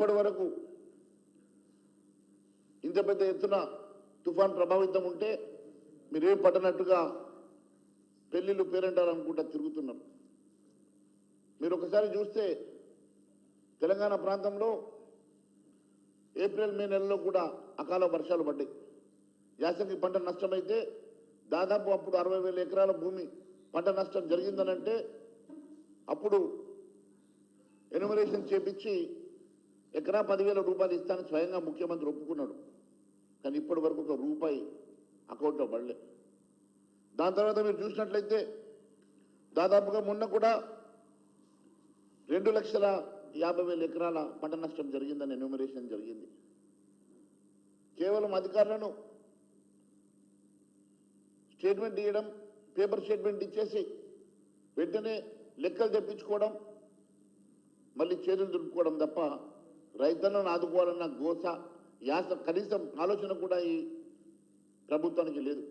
ఇప్పటి వరకు ఇంత పెద్ద ఎత్తున తుఫాన్ ప్రభావితం ఉంటే మీరేం పట్టనట్టుగా పెళ్లిళ్ళు పేరెంటారు అనుకుంటా తిరుగుతున్నారు. మీరు ఒకసారి చూస్తే తెలంగాణ ప్రాంతంలో ఏప్రిల్ మే నెలలో కూడా అకాల వర్షాలు పడ్డాయి. యాసంగి పంట నష్టమైతే దాదాపు అప్పుడు 60,000 ఎకరాల భూమి పంట నష్టం జరిగిందనంటే అప్పుడు ఎన్యుమరేషన్ చేపించి ఎకరా 10,000 రూపాయలు ఇస్తానని స్వయంగా ముఖ్యమంత్రి ఒప్పుకున్నాడు. కానీ ఇప్పటి వరకు ఒక రూపాయి అకౌంట్లో పడలే. దాని తర్వాత మీరు చూసినట్లయితే దాదాపుగా మొన్న కూడా 2,50,000 ఎకరాల పంట నష్టం జరిగిందని ఎన్యూమరేషన్ జరిగింది. కేవలం అధికారులను స్టేట్మెంట్ ఇవ్వడం, పేపర్ స్టేట్మెంట్ ఇచ్చేసి వెంటనే లెక్కలు తెప్పించుకోవడం, మళ్ళీ చేతులు దులుపుకోవడం తప్ప రైతులను ఆదుకోవాలన్న గోస యాస కనీసం ఆలోచన కూడా ఈ ప్రభుత్వానికి లేదు.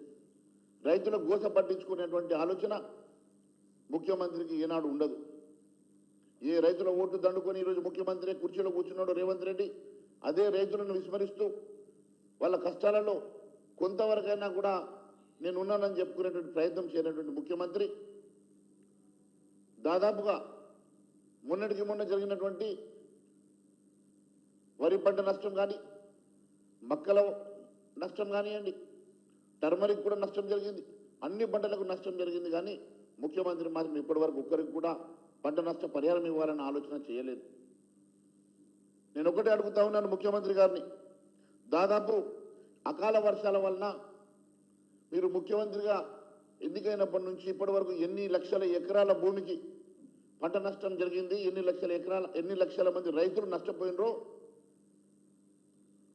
రైతుల గోస పట్టించుకునేటువంటి ఆలోచన ముఖ్యమంత్రికి ఏనాడు ఉండదు. ఏ రైతుల ఓటు దండుకొని ఈరోజు ముఖ్యమంత్రి కుర్చీలో కూర్చున్నాడు రేవంత్ రెడ్డి, అదే రైతులను విస్మరిస్తూ వాళ్ళ కష్టాలలో కొంతవరకైనా కూడా నేను ఉన్నానని చెప్పుకునేటువంటి ప్రయత్నం చేయనటువంటి ముఖ్యమంత్రి దాదాపుగా మొన్నటికి మొన్న జరిగినటువంటి వరి పంట నష్టం కానీ, మక్కల నష్టం కానివ్వండి, టర్మరిక్ కూడా నష్టం జరిగింది, అన్ని పంటలకు నష్టం జరిగింది. కానీ ముఖ్యమంత్రి మాత్రం ఇప్పటివరకు ఒక్కరికి కూడా పంట నష్ట పరిహారం ఇవ్వాలన్న ఆలోచన చేయలేదు. నేను ఒకటే అడుగుతా ఉన్నాను ముఖ్యమంత్రి గారిని, దాదాపు అకాల వర్షాల వలన మీరు ముఖ్యమంత్రిగా ఎన్నికైనప్పటి నుంచి ఇప్పటి వరకు ఎన్ని లక్షల ఎకరాల భూమికి పంట నష్టం జరిగింది, ఎన్ని లక్షల మంది రైతులు నష్టపోయినరో,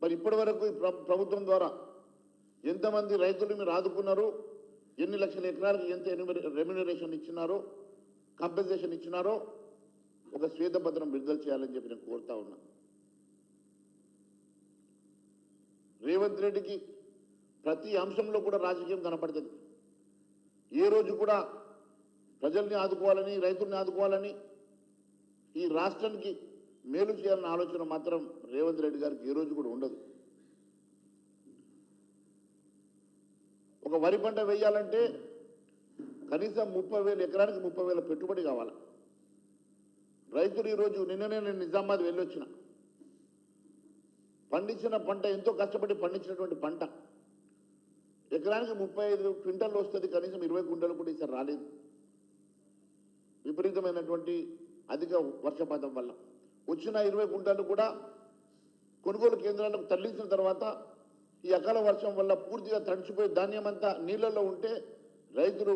మరి ఇప్పటి వరకు ప్రభుత్వం ద్వారా ఎంతమంది రైతులు మీరు ఆదుకున్నారు, ఎన్ని లక్షల ఎకరాలకు ఎంత రెమ్యునరేషన్ ఇచ్చినారో, కంపెన్సేషన్ ఇచ్చినారో ఒక శ్వేతపత్రం విడుదల చేయాలని చెప్పి నేను కోరుతా ఉన్నా. రేవంత్ రెడ్డికి ప్రతి అంశంలో కూడా రాజకీయం కనపడుతుంది. ఏ రోజు కూడా ప్రజల్ని ఆదుకోవాలని, రైతుల్ని ఆదుకోవాలని, ఈ రాష్ట్రానికి మేలు చేయాలన్న ఆలోచన మాత్రం రేవంత్ రెడ్డి గారికి ఏ రోజు కూడా ఉండదు. ఒక వరి పంట వేయాలంటే కనీసం 30,000 ఎకరానికి 30,000 పెట్టుబడి కావాలి. రైతులు ఈరోజు నిన్ననే నేను నిజామాబాద్ వెళ్ళొచ్చిన, పండించిన పంట ఎంతో కష్టపడి పండించినటువంటి పంట ఎకరానికి 35 క్వింటాలు వస్తుంది, కనీసం 20 క్వింటాలు కూడా ఈసారి రాలేదు. విపరీతమైనటువంటి అధిక వర్షపాతం వల్ల వచ్చిన 20 క్వింటాలు కూడా కొనుగోలు కేంద్రాలకు తరలించిన తర్వాత ఈ అకాల వర్షం వల్ల పూర్తిగా తడిచిపోయి ధాన్యం అంతా నీళ్ళల్లో ఉంటే రైతులు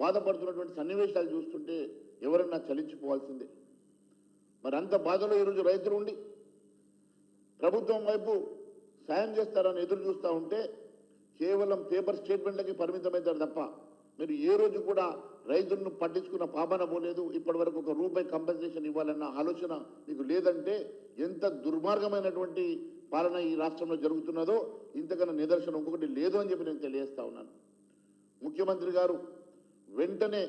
బాధపడుతున్నటువంటి సన్నివేశాలు చూస్తుంటే ఎవరన్నా చలించిపోవాల్సిందే. మరి అంత బాధలో ఈరోజు రైతులు ఉండి ప్రభుత్వం వైపు సాయం చేస్తారని ఎదురు చూస్తూ ఉంటే కేవలం పేపర్ స్టేట్మెంట్లకి పరిమితమవుతారు తప్ప మీరు ఏ రోజు కూడా రైతులను పట్టించుకున్న పాపన పోలేదు. ఇప్పటి వరకు ఒక రూపాయి కంపెన్సేషన్ ఇవ్వాలన్న ఆలోచన మీకు లేదంటే ఎంత దుర్మార్గమైనటువంటి పాలన ఈ రాష్ట్రంలో జరుగుతున్నదో ఇంతకన్నా నిదర్శనం ఇంకొకటి లేదు అని చెప్పి నేను తెలియజేస్తా ఉన్నాను. ముఖ్యమంత్రి గారు వెంటనే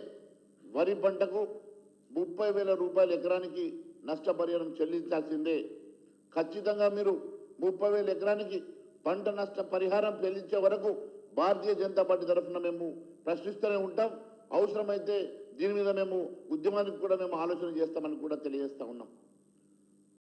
వరి పంటకు 30,000 రూపాయలు ఎకరానికి నష్టపరిహారం చెల్లించాల్సిందే. ఖచ్చితంగా మీరు 30,000 ఎకరానికి పంట నష్ట పరిహారం చెల్లించే వరకు భారతీయ జనతా పార్టీ తరఫున మేము ప్రశ్నిస్తూనే ఉంటాం. అవసరమైతే దీని మీద మేము ఉద్యమానికి కూడా మేము ఆలోచన చేస్తామని కూడా తెలియజేస్తా ఉన్నాం.